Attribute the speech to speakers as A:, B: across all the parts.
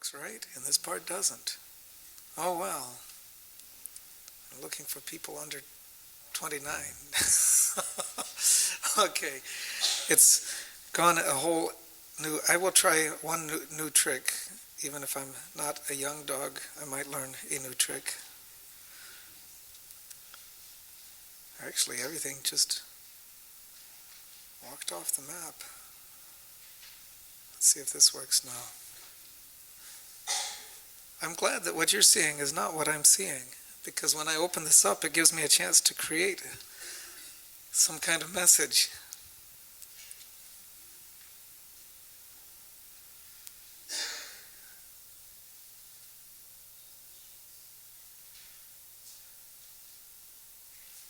A: works right, and this part doesn't. Oh well. I'm looking for people under 29. Okay. It's gone a whole new... I will try one new trick. Even if I'm not a young dog, I might learn a new trick. Actually, everything just walked off the map. Let's see if this works now. I'm glad that what you're seeing is not what I'm seeing, because when I open this up, it gives me a chance to create some kind of message.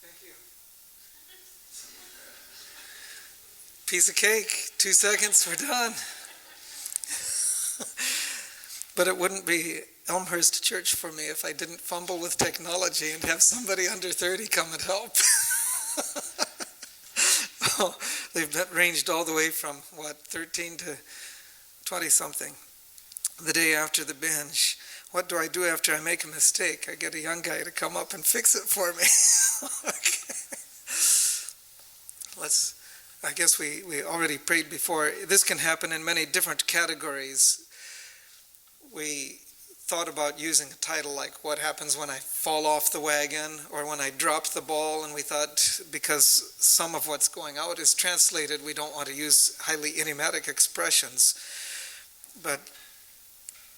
A: Thank you. Piece of cake, 2 seconds, we're done. But it wouldn't be Elmhurst Church for me if I didn't fumble with technology and have somebody under 30 come and help. Oh, they've ranged all the way from, 13 to 20-something. The day after the binge. What do I do after I make a mistake? I get a young guy to come up and fix it for me. Okay. I guess we already prayed before. This can happen in many different categories. We thought about using a title like "What Happens When I Fall Off the Wagon" or "When I Drop the Ball," and we thought because some of what's going out is translated, we don't want to use highly idiomatic expressions. But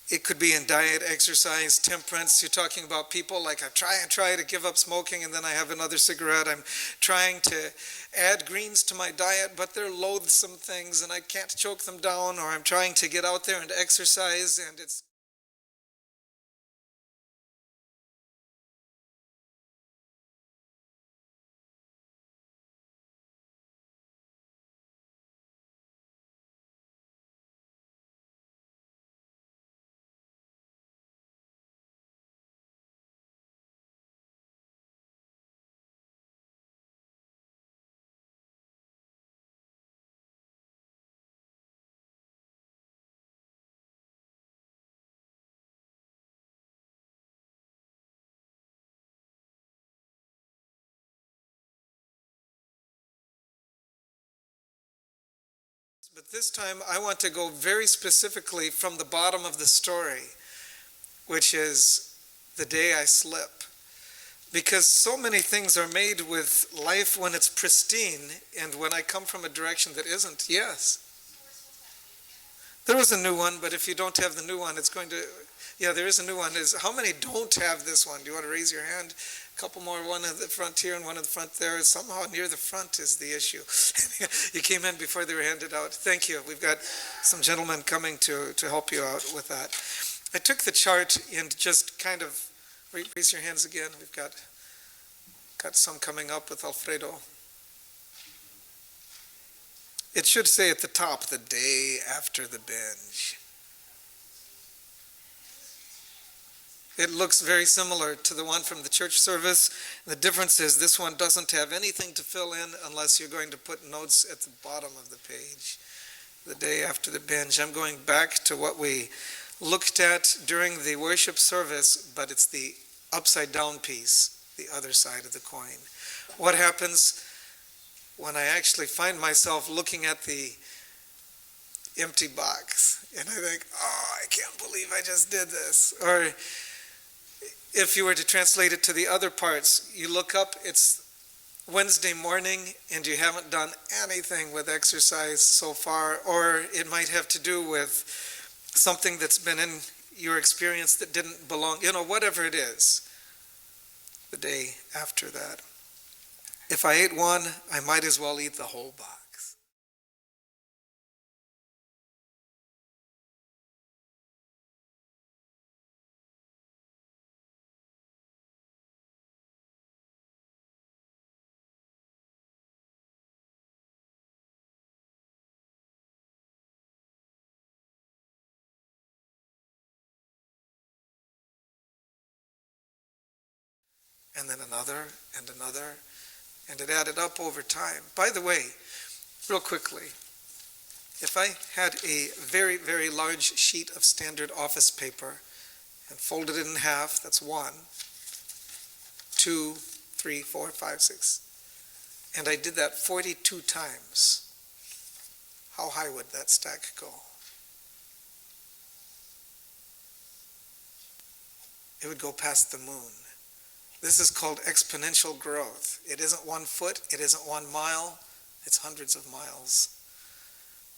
A: it could be in diet, exercise, temperance. You're talking about people like, I try to give up smoking and then I have another cigarette. I'm trying to add greens to my diet, but they're loathsome things and I can't choke them down. Or I'm trying to get out there and exercise and it's... But this time I want to go very specifically from the bottom of the story, which is the day I slip. Because so many things are made with life when it's pristine, and when I come from a direction that isn't, yes. There was a new one, but if you don't have the new one, it's going to... Yeah, there is a new one. How many don't have this one? Do you want to raise your hand? A couple more, one at the front here and one at the front there. Somehow near the front is the issue. You came in before they were handed out. Thank you. We've got some gentlemen coming to help you out with that. I took the chart and just kind of... Raise your hands again. We've got some coming up with Alfredo. It should say at the top, the day after the binge. It looks very similar to the one from the church service. The difference is this one doesn't have anything to fill in unless you're going to put notes at the bottom of the page. The day after the binge. I'm going back to what we looked at during the worship service, but it's the upside down piece, the other side of the coin. What happens when I actually find myself looking at the empty box and I think, oh, I can't believe I just did this? Or if you were to translate it to the other parts, you look up, it's Wednesday morning and you haven't done anything with exercise so far, or it might have to do with something that's been in your experience that didn't belong, whatever it is, the day after that. If I ate one, I might as well eat the whole box. And then another, and another, and it added up over time. By the way, real quickly, If I had a very, very large sheet of standard office paper and folded it in half, that's 1, 2, 3, 4, 5, 6, and I did that 42 times, how high would that stack go? It would go past the moon. This is called exponential growth. It isn't 1 foot, it isn't 1 mile, it's hundreds of miles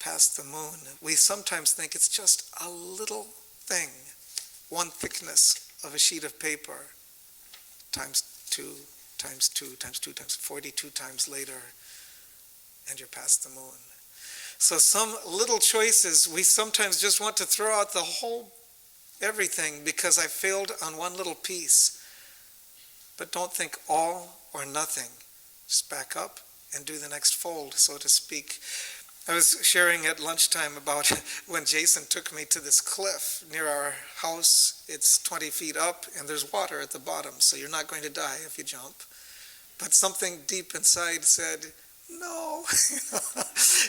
A: past the moon. We sometimes think it's just a little thing, 1 thickness of a sheet of paper, times 2, times 2, times 2, times 42 times later, and you're past the moon. So some little choices, we sometimes just want to throw out the whole everything because I failed on 1 little piece. But don't think all or nothing. Just back up and do the next fold, so to speak. I was sharing at lunchtime about when Jason took me to this cliff near our house. It's 20 feet up and there's water at the bottom, so you're not going to die if you jump. But something deep inside said, no.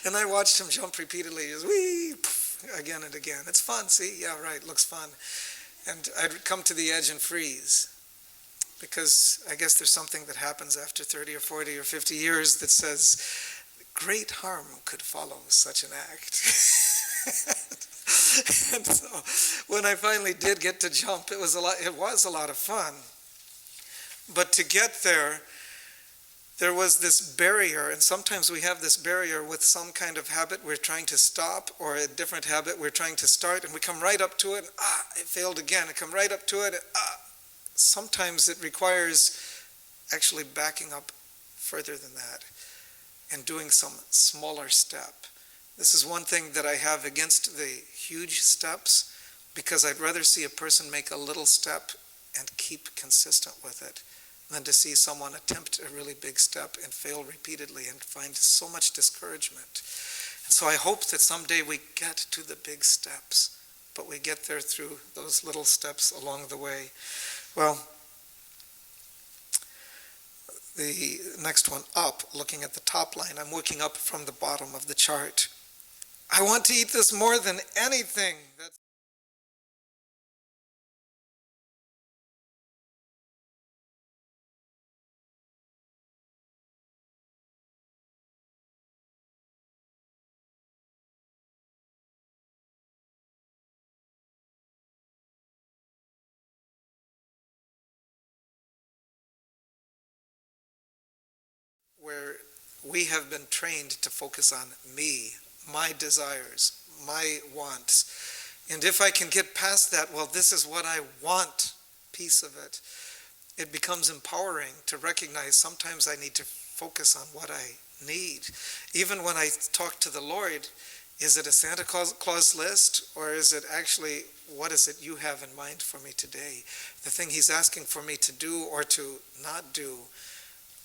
A: And I watched him jump repeatedly, just whee, again and again. It's fun, see? Yeah, right, looks fun. And I'd come to the edge and freeze. Because I guess there's something that happens after 30 or 40 or 50 years that says, great harm could follow such an act. And so when I finally did get to jump, it was a lot of fun. But to get there, there was this barrier, and sometimes we have this barrier with some kind of habit we're trying to stop, or a different habit we're trying to start, and we come right up to it, and it failed again, and come right up to it, and sometimes it requires actually backing up further than that and doing some smaller step. This is one thing that I have against the huge steps, because I'd rather see a person make a little step and keep consistent with it than to see someone attempt a really big step and fail repeatedly and find so much discouragement. And so I hope that someday we get to the big steps, but we get there through those little steps along the way. Well, the next one up, looking at the top line, I'm working up from the bottom of the chart. I want to eat this more than anything. That's where we have been trained to focus on me, my desires, my wants. And if I can get past that, well, this is what I want, piece of it, it becomes empowering to recognize sometimes I need to focus on what I need. Even when I talk to the Lord, is it a Santa Claus list, or is it actually, what is it you have in mind for me today? The thing he's asking for me to do or to not do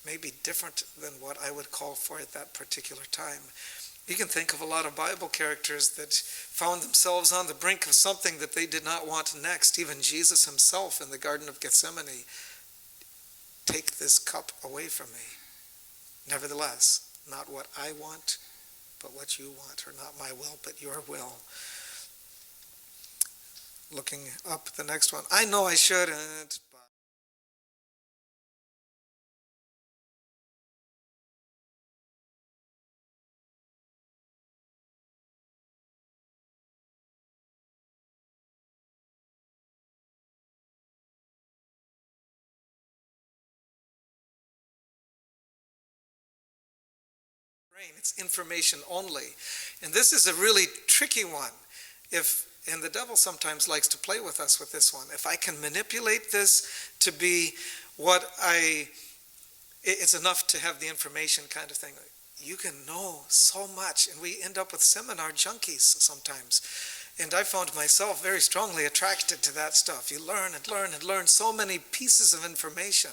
A: may be different than what I would call for at that particular time. You can think of a lot of Bible characters that found themselves on the brink of something that they did not want next. Even Jesus himself in the Garden of Gethsemane, take this cup away from me. Nevertheless, not what I want, but what you want, or not my will, but your will. Looking up the next one. I know I shouldn't, but it's information only. And this is a really tricky one. And the devil sometimes likes to play with us with this one. If I can manipulate this to be it's enough to have the information kind of thing. You can know so much, and we end up with seminar junkies sometimes. And I found myself very strongly attracted to that stuff. You learn and learn and learn so many pieces of information.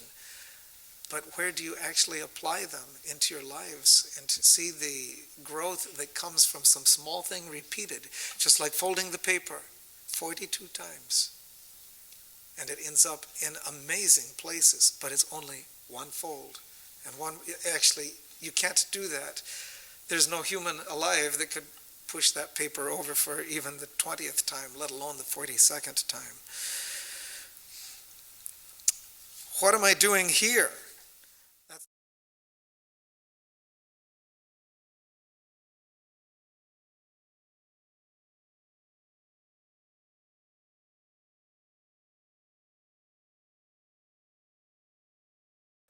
A: But where do you actually apply them into your lives and to see the growth that comes from some small thing repeated, just like folding the paper 42 times. And it ends up in amazing places, but it's only one fold. And actually, you can't do that. There's no human alive that could push that paper over for even the 20th time, let alone the 42nd time. What am I doing here?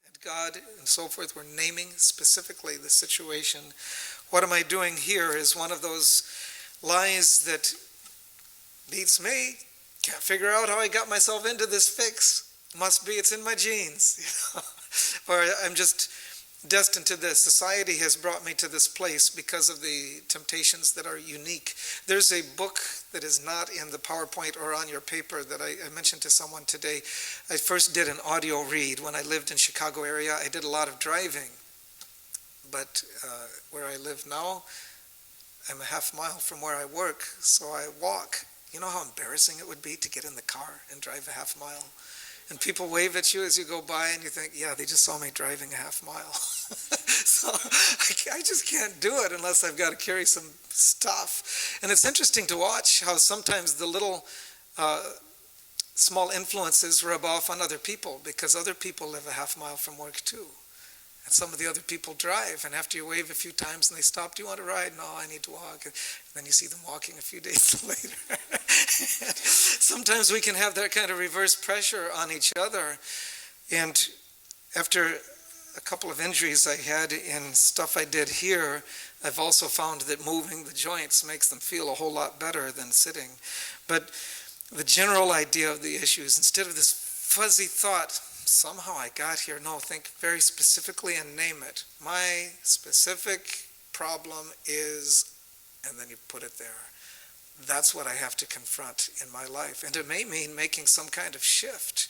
A: And God and so forth, we're naming specifically the situation. What am I doing here is one of those lies that beats me. Can't figure out how I got myself into this fix. Must be it's in my genes. Or I'm just destined to this. Society has brought me to this place because of the temptations that are unique. There's a book that is not in the PowerPoint or on your paper that I mentioned to someone today. I first did an audio read when I lived in Chicago area. I did a lot of driving, but where I live now, I'm a half mile from where I work, so I walk. You know how embarrassing it would be to get in the car and drive a half mile? And people wave at you as you go by, and you think, yeah, they just saw me driving a half mile. So I just can't do it unless I've got to carry some stuff. And it's interesting to watch how sometimes the little small influences rub off on other people, because other people live a half mile from work too. And some of the other people drive, and after you wave a few times and they stop, do you want to ride? No, I need to walk. And then you see them walking a few days later. Sometimes we can have that kind of reverse pressure on each other. And after a couple of injuries I had in stuff I did here, I've also found that moving the joints makes them feel a whole lot better than sitting. But the general idea of the issue is, instead of this fuzzy thought, somehow I got here. No, think very specifically and name it. My specific problem is, and then you put it there. That's what I have to confront in my life. And it may mean making some kind of shift.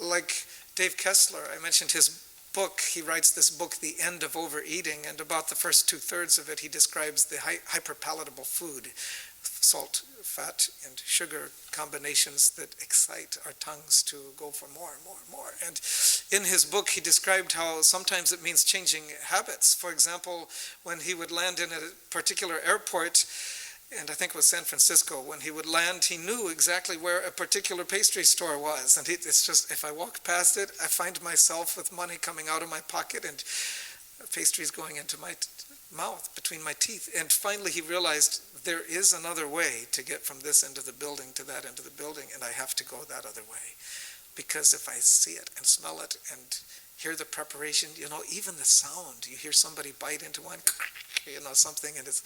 A: Like Dave Kessler, I mentioned his book. He writes this book, The End of Overeating, and about the first 2/3 of it, he describes the hyperpalatable food, salt, fat, and sugar combinations that excite our tongues to go for more and more and more. And in his book, he described how sometimes it means changing habits. For example, when he would land in a particular airport, and I think it was San Francisco, when he would land, he knew exactly where a particular pastry store was. And it's just, if I walk past it, I find myself with money coming out of my pocket and pastries going into my mouth, between my teeth. And finally he realized there is another way to get from this end of the building to that end of the building, and I have to go that other way. Because if I see it and smell it and hear the preparation, even the sound, you hear somebody bite into one, something, and it's,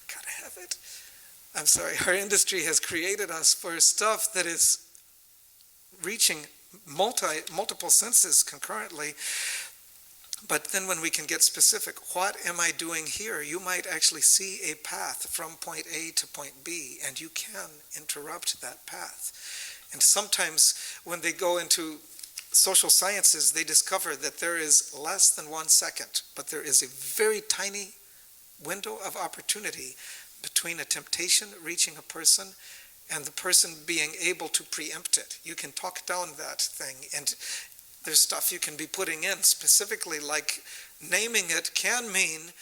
A: gotta have it. I'm sorry, our industry has created us for stuff that is reaching multiple senses concurrently. But then when we can get specific, what am I doing here? You might actually see a path from point A to point B, and you can interrupt that path. And sometimes when they go into social sciences, they discover that there is less than 1 second, but there is a very tiny window of opportunity between a temptation reaching a person and the person being able to preempt it. You can talk down that thing, and there's stuff you can be putting in specifically, like naming it can mean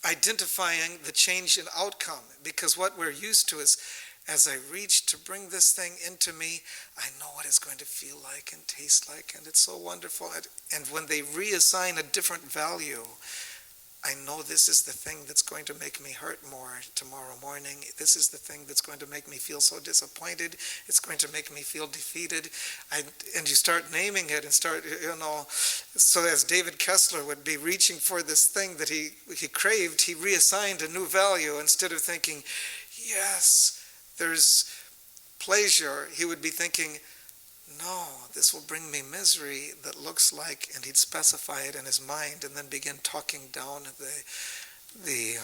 A: identifying the change in outcome, because what we're used to is, as I reach to bring this thing into me, I know what it's going to feel like and taste like, and it's so wonderful. And when they reassign a different value, I know this is the thing that's going to make me hurt more tomorrow morning. This is the thing that's going to make me feel so disappointed. It's going to make me feel defeated. And you start naming it and start, so as David Kessler would be reaching for this thing that he craved, he reassigned a new value. Instead of thinking, yes, there's pleasure, he would be thinking, no, this will bring me misery that looks like, and he'd specify it in his mind and then begin talking down the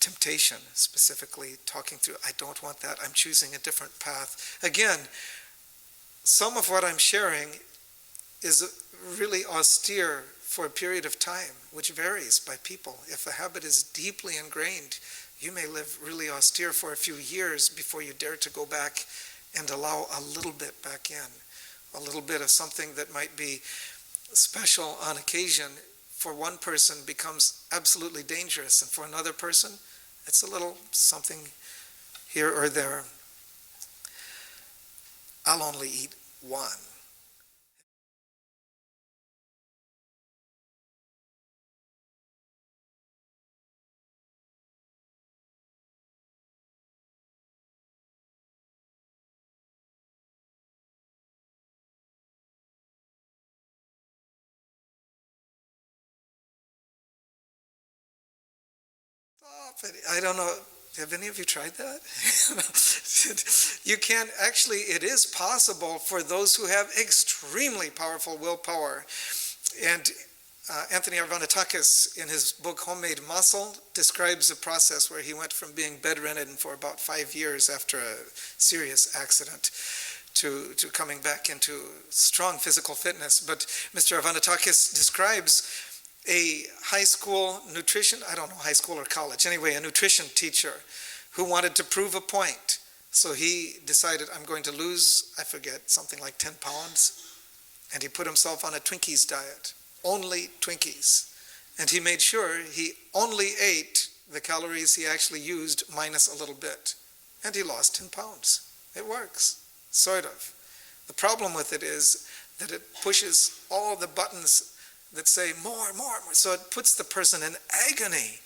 A: temptation, specifically talking through, I don't want that, I'm choosing a different path. Again, some of what I'm sharing is really austere for a period of time, which varies by people. If a habit is deeply ingrained, you may live really austere for a few years before you dare to go back and allow a little bit back in. A little bit of something that might be special on occasion for one person becomes absolutely dangerous, and for another person, It's a little something here or there. I'll only eat one. Stop it. I don't know. Have any of you tried that? You can actually, it is possible for those who have extremely powerful willpower. And Anthony Arvanitakis, in his book Homemade Muscle, describes a process where he went from being bedridden for about 5 years after a serious accident to coming back into strong physical fitness. But Mr. Arvanitakis describes a high school nutrition, I don't know, high school or college, anyway, a nutrition teacher who wanted to prove a point. So he decided, I'm going to lose, I forget, something like 10 pounds. And he put himself on a Twinkies diet, only Twinkies. And he made sure he only ate the calories he actually used minus a little bit. And he lost 10 pounds. It works, sort of. The problem with it is that it pushes all the buttons that say more, more, more. So it puts the person in agony.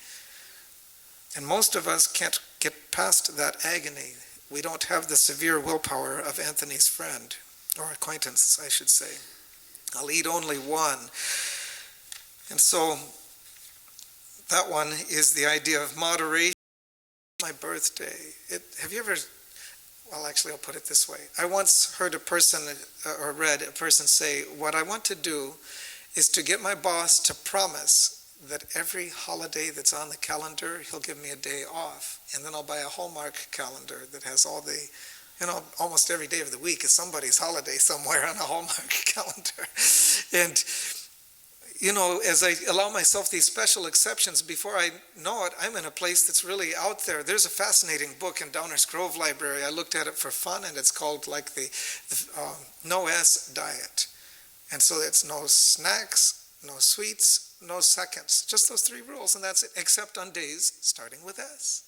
A: And most of us can't get past that agony. We don't have the severe willpower of Anthony's friend, or acquaintance, I should say. I'll eat only one. And so that one is the idea of moderation. My birthday. Have you ever, well, actually, I'll put it this way. I once heard a person, or read a person say, what I want to do is to get my boss to promise that every holiday that's on the calendar, he'll give me a day off. And then I'll buy a Hallmark calendar that has all the, almost every day of the week is somebody's holiday somewhere on a Hallmark calendar. And, as I allow myself these special exceptions, before I know it, I'm in a place that's really out there. There's a fascinating book in Downers Grove Library. I looked at it for fun, and it's called like the No S diet. And so it's no snacks, no sweets, no seconds. Just those 3 rules, and that's it, except on days starting with S.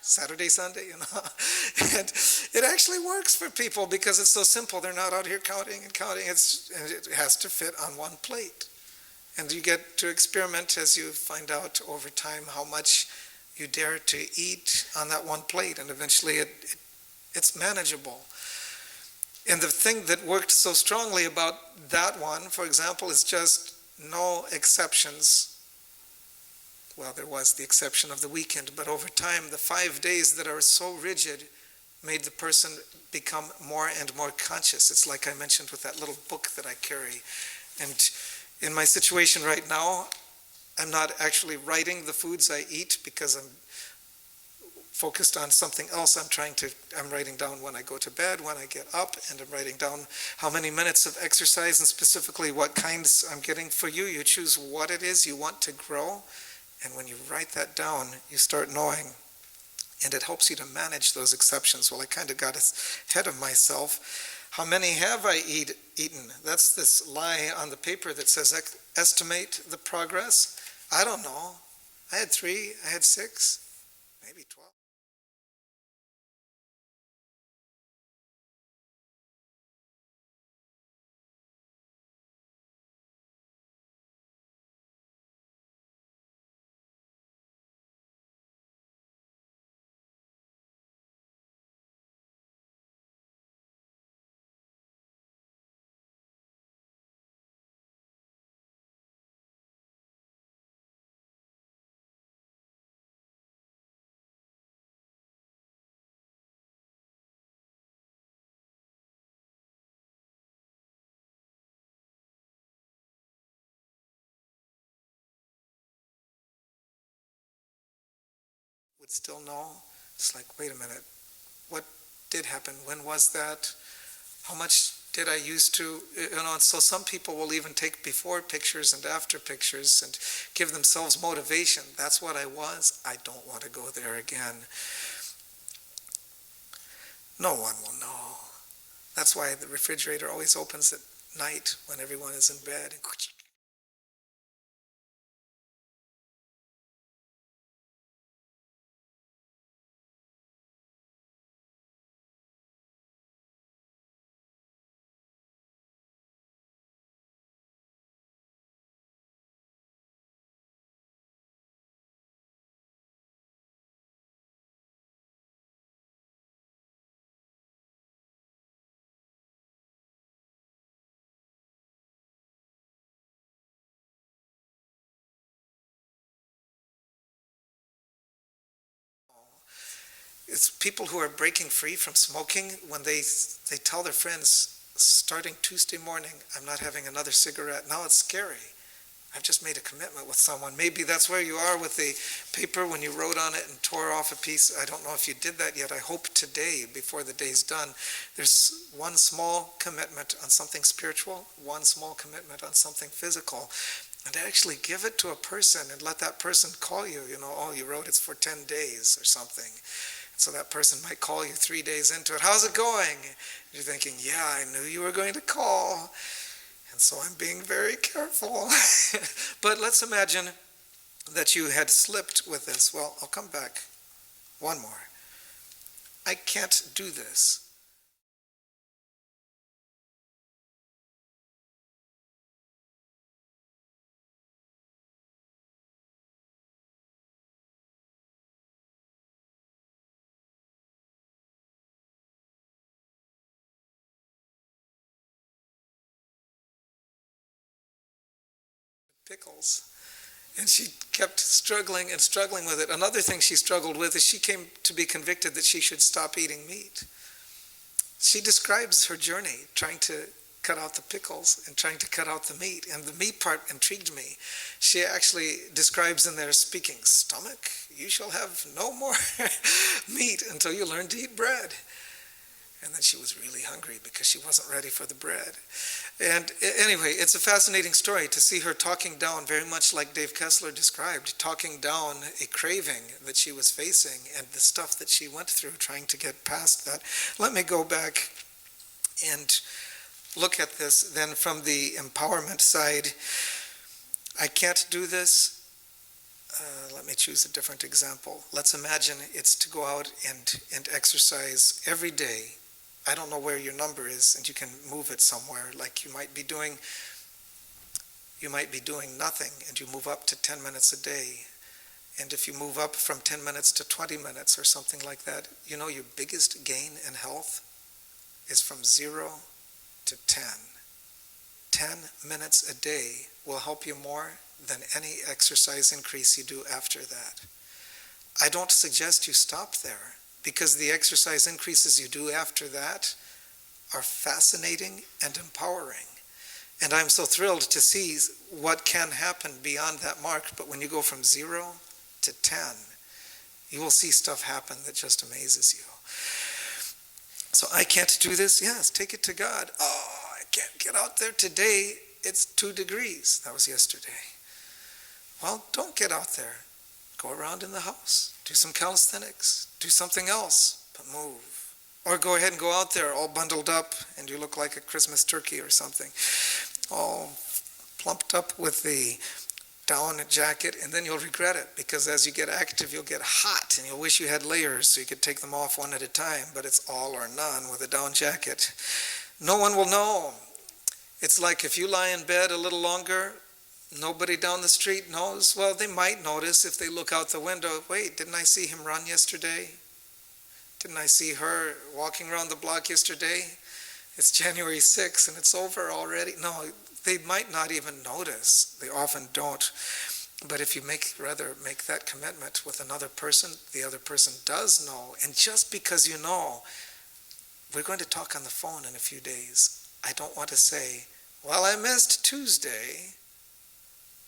A: Saturday, Sunday, And it actually works for people because it's so simple. They're not out here counting and counting. And it has to fit on one plate. And you get to experiment as you find out over time how much you dare to eat on that one plate. And eventually it's manageable. And the thing that worked so strongly about that one, for example, is just no exceptions. Well, there was the exception of the weekend, but over time, the 5 days that are so rigid made the person become more and more conscious. It's like I mentioned with that little book that I carry. And in my situation right now, I'm not actually writing the foods I eat because I'm focused on something else. I'm writing down when I go to bed, when I get up, and I'm writing down how many minutes of exercise and specifically what kinds I'm getting. For you, you choose what it is you want to grow, and when you write that down, you start knowing, and it helps you to manage those exceptions. Well, I kind of got ahead of myself. How many have I eaten? That's this lie on the paper that says estimate the progress. I don't know. I had 3, I had 6, maybe 12. Would still know. It's like, wait a minute, what did happen? When was that? How much did I used to? And so some people will even take before pictures and after pictures and give themselves motivation. That's what I was. I don't want to go there again. No one will know. That's why the refrigerator always opens at night when everyone is in bed. It's people who are breaking free from smoking when they tell their friends, starting Tuesday morning, I'm not having another cigarette. Now it's scary. I've just made a commitment with someone. Maybe that's where you are with the paper when you wrote on it and tore off a piece. I don't know if you did that yet. I hope today, before the day's done, there's one small commitment on something spiritual, one small commitment on something physical, and to actually give it to a person and let that person call you, oh, you wrote it's for 10 days or something. So that person might call you 3 days into it. How's it going? You're thinking, yeah, I knew you were going to call. And so I'm being very careful. But let's imagine that you had slipped with this. Well, I'll come back. One more. I can't do this. Pickles. And she kept struggling and struggling with it. Another thing she struggled with is she came to be convicted that she should stop eating meat. She describes her journey trying to cut out the pickles and trying to cut out the meat. And the meat part intrigued me. She actually describes in there, speaking, stomach, you shall have no more meat until you learn to eat bread. And then she was really hungry because she wasn't ready for the bread. And anyway, it's a fascinating story to see her talking down, very much like Dave Kessler described, talking down a craving that she was facing and the stuff that she went through trying to get past that. Let me go back and look at this then from the empowerment side. I can't do this. Let me choose a different example. Let's imagine it's to go out and exercise every day. I don't know where your number is, and you can move it somewhere. Like you might be doing nothing, and you move up to 10 minutes a day. And if you move up from 10 minutes to 20 minutes or something like that, your biggest gain in health is from 0 to 10. 10 minutes a day will help you more than any exercise increase you do after that. I don't suggest you stop there, because the exercise increases you do after that are fascinating and empowering. And I'm so thrilled to see what can happen beyond that mark. But when you go from 0 to 10, you will see stuff happen that just amazes you. So I can't do this? Yes, take it to God. Oh, I can't get out there today. It's 2 degrees. That was yesterday. Well, don't get out there. Go around in the house. Do some calisthenics. Do something else, but move. Or go ahead and go out there all bundled up and you look like a Christmas turkey or something. All plumped up with the down jacket, and then you'll regret it, because as you get active, you'll get hot and you'll wish you had layers so you could take them off one at a time, but it's all or none with a down jacket. No one will know. It's like if you lie in bed a little longer, nobody down the street knows. Well, they might notice if they look out the window. Wait, didn't I see him run yesterday? Didn't I see her walking around the block yesterday? It's January 6th and it's over already. No, they might not even notice. They often don't. But if you rather make that commitment with another person, the other person does know. And just because you know, we're going to talk on the phone in a few days. I don't want to say, well, I missed Tuesday.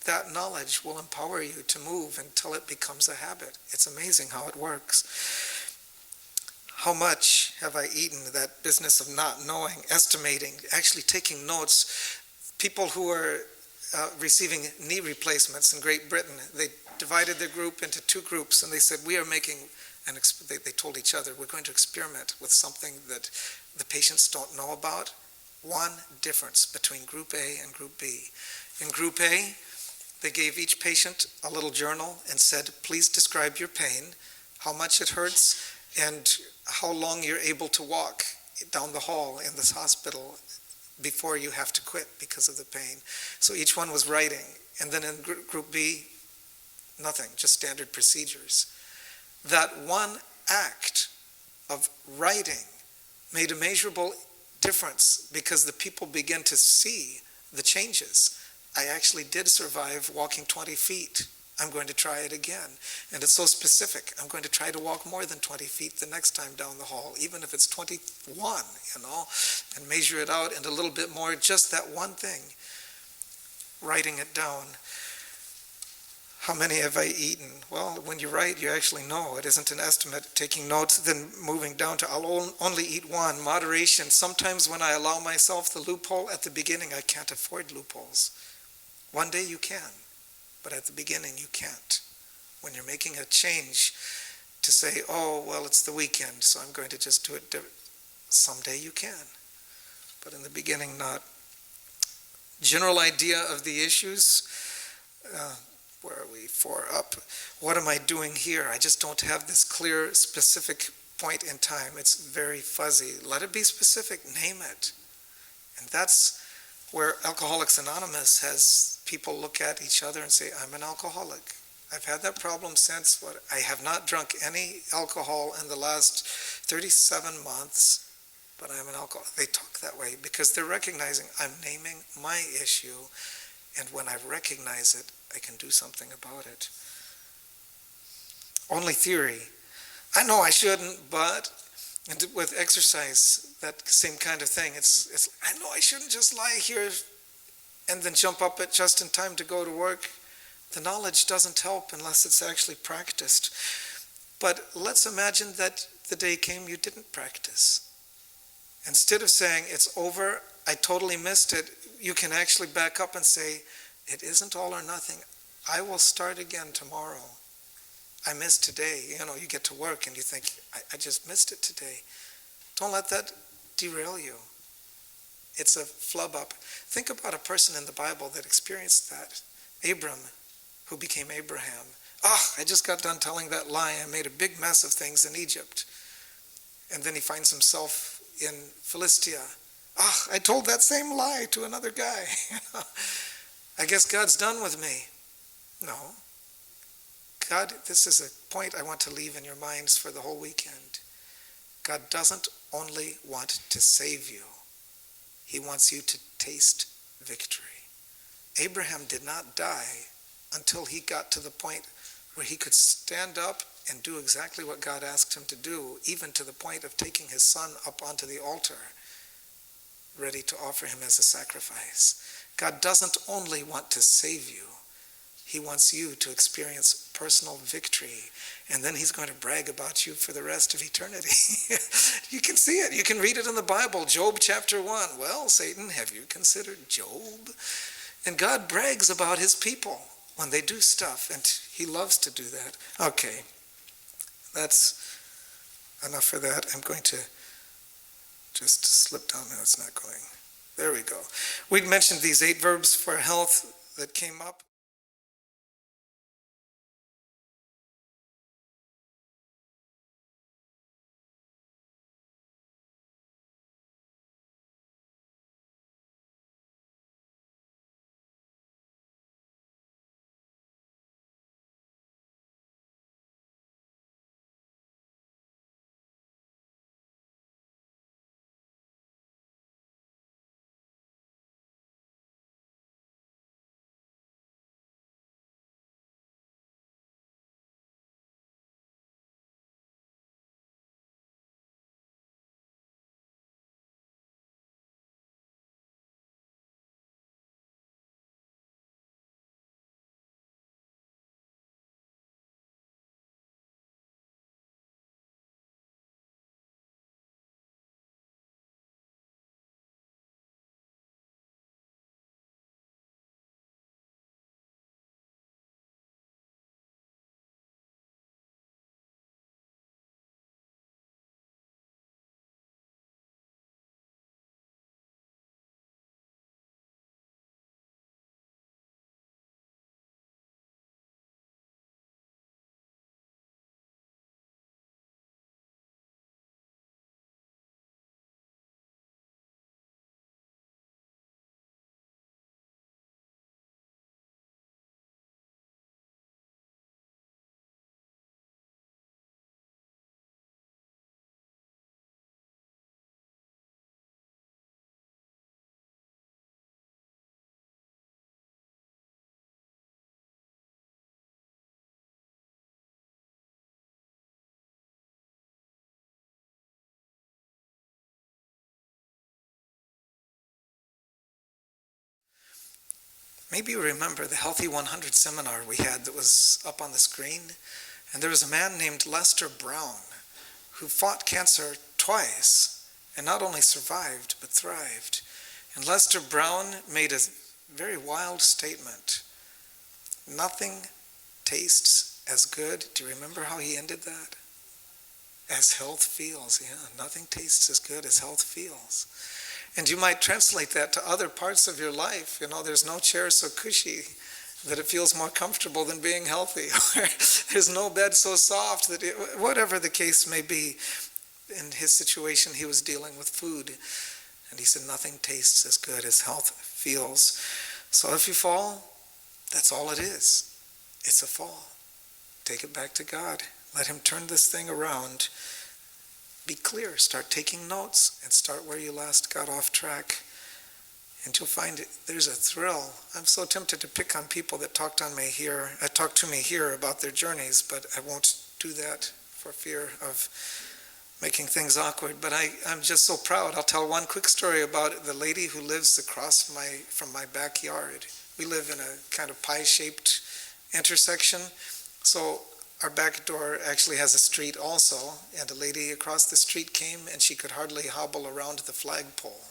A: That knowledge will empower you to move until it becomes a habit. It's amazing how it works. How much have I eaten? That business of not knowing, estimating, actually taking notes. People who are receiving knee replacements in Great Britain, they divided their group into 2 groups, and they said, we are making, they told each other, we're going to experiment with something that the patients don't know about. One difference between Group A and Group B. In Group A, they gave each patient a little journal and said, please describe your pain, how much it hurts, and how long you're able to walk down the hall in this hospital before you have to quit because of the pain. So each one was writing. And then in Group B, nothing, just standard procedures. That one act of writing made a measurable difference because the people began to see the changes. I actually did survive walking 20 feet I'm going to try it again. And it's so specific. I'm going to try to walk more than 20 feet the next time down the hall, even if it's 21, and measure it out and a little bit more, just that one thing, writing it down. How many have I eaten? Well, when you write, you actually know. It isn't an estimate. Taking notes, then moving down to I'll only eat one. Moderation. Sometimes when I allow myself the loophole at the beginning, I can't afford loopholes. One day you can, but at the beginning you can't. When you're making a change to say, oh, well, it's the weekend, so I'm going to just do it different. Someday you can, but in the beginning not. General idea of the issues. Where are we? 4 up. What am I doing here? I just don't have this clear, specific point in time. It's very fuzzy. Let it be specific. Name it. And that's where Alcoholics Anonymous has people look at each other and say, I'm an alcoholic. I've had that problem since. I have not drunk any alcohol in the last 37 months, but I'm an alcoholic. They talk that way because they're recognizing I'm naming my issue, and when I recognize it, I can do something about it. Only theory. I know I shouldn't, but and with exercise, that same kind of thing. It's I know I shouldn't just lie here and then jump up at just in time to go to work. The knowledge doesn't help unless it's actually practiced. But let's imagine that the day came you didn't practice. Instead of saying, it's over, I totally missed it, you can actually back up and say, it isn't all or nothing. I will start again tomorrow. I missed today. You get to work and you think, I just missed it today. Don't let that derail you. It's a flub up. Think about a person in the Bible that experienced that. Abram, who became Abraham. I just got done telling that lie. I made a big mess of things in Egypt. And then he finds himself in Philistia. I told that same lie to another guy. I guess God's done with me. No. God, this is a point I want to leave in your minds for the whole weekend. God doesn't only want to save you. He wants you to taste victory. Abraham did not die until he got to the point where he could stand up and do exactly what God asked him to do, even to the point of taking his son up onto the altar, ready to offer him as a sacrifice. God doesn't only want to save you, he wants you to experience personal victory, and then he's going to brag about you for the rest of eternity. You can see it. You can read it in the Bible. Job chapter 1. Well, Satan, have you considered Job? And God brags about his people when they do stuff, and he loves to do that. Okay, that's enough for that. I'm going to just slip down. No, it's not going. There we go. We'd mentioned these 8 verbs for health that came up. Maybe you remember the Healthy 100 seminar we had that was up on the screen. And there was a man named Lester Brown who fought cancer twice and not only survived but thrived. And Lester Brown made a very wild statement. Nothing tastes as good. Do you remember how he ended that? As health feels. Yeah, nothing tastes as good as health feels. And you might translate that to other parts of your life. There's no chair so cushy that it feels more comfortable than being healthy. There's no bed so soft that whatever the case may be. In his situation, he was dealing with food. And he said, nothing tastes as good as health feels. So if you fall, that's all it is. It's a fall. Take it back to God. Let him turn this thing around. Be clear. Start taking notes and start where you last got off track. And you'll find there's a thrill. I'm so tempted to pick on people that talk to me here about their journeys, but I won't do that for fear of making things awkward. But I'm just so proud. I'll tell one quick story about the lady who lives across from my backyard. We live in a kind of pie-shaped intersection. So our back door actually has a street also, and a lady across the street came and she could hardly hobble around the flagpole.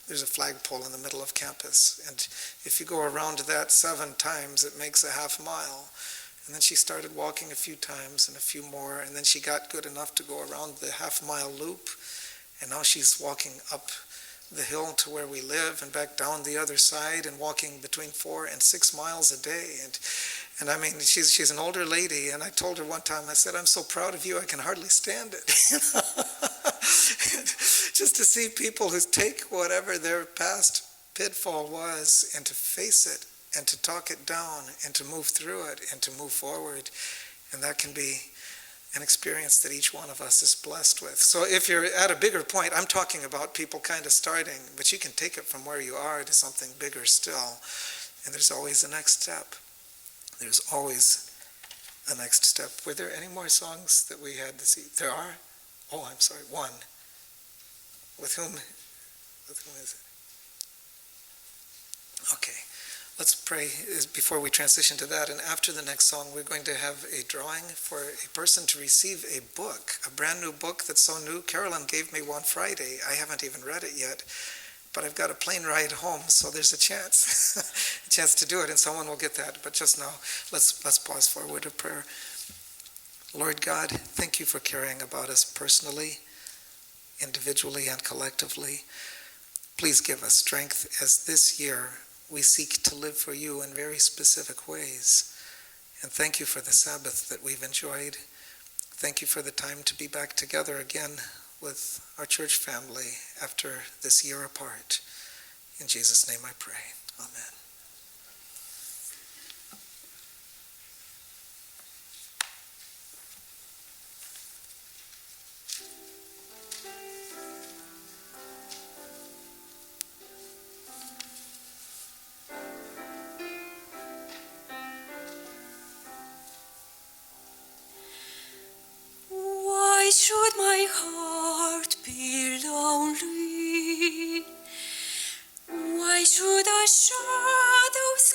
A: There's a flagpole in the middle of campus, and if you go around that 7 times, it makes a half mile. And then she started walking a few times and a few more, and then she got good enough to go around the half-mile loop, and now she's walking up the hill to where we live and back down the other side and walking between 4 and 6 miles a day. And I mean, she's an older lady, and I told her one time, I said, I'm so proud of you, I can hardly stand it. Just to see people who take whatever their past pitfall was and to face it and to talk it down and to move through it and to move forward. And that can be an experience that each one of us is blessed with. So if you're at a bigger point, I'm talking about people kind of starting, but you can take it from where you are to something bigger still. And there's always the next step. There's always a next step. Were there any more songs that we had to see? There are? Oh, I'm sorry, one. With whom is it? Okay. Let's pray before we transition to that. And after the next song, we're going to have a drawing for a person to receive a book, a brand new book that's so new. Carolyn gave me one Friday. I haven't even read it yet, but I've got a plane ride home, so there's a chance to do it, and someone will get that. But just now, let's pause for a word of prayer. Lord God, thank you for caring about us personally, individually, and collectively. Please give us strength as this year we seek to live for you in very specific ways. And thank you for the Sabbath that we've enjoyed. Thank you for the time to be back together again with our church family after this year apart. In Jesus' name I pray. Amen.
B: Why should my heart be lonely? Why should the shadows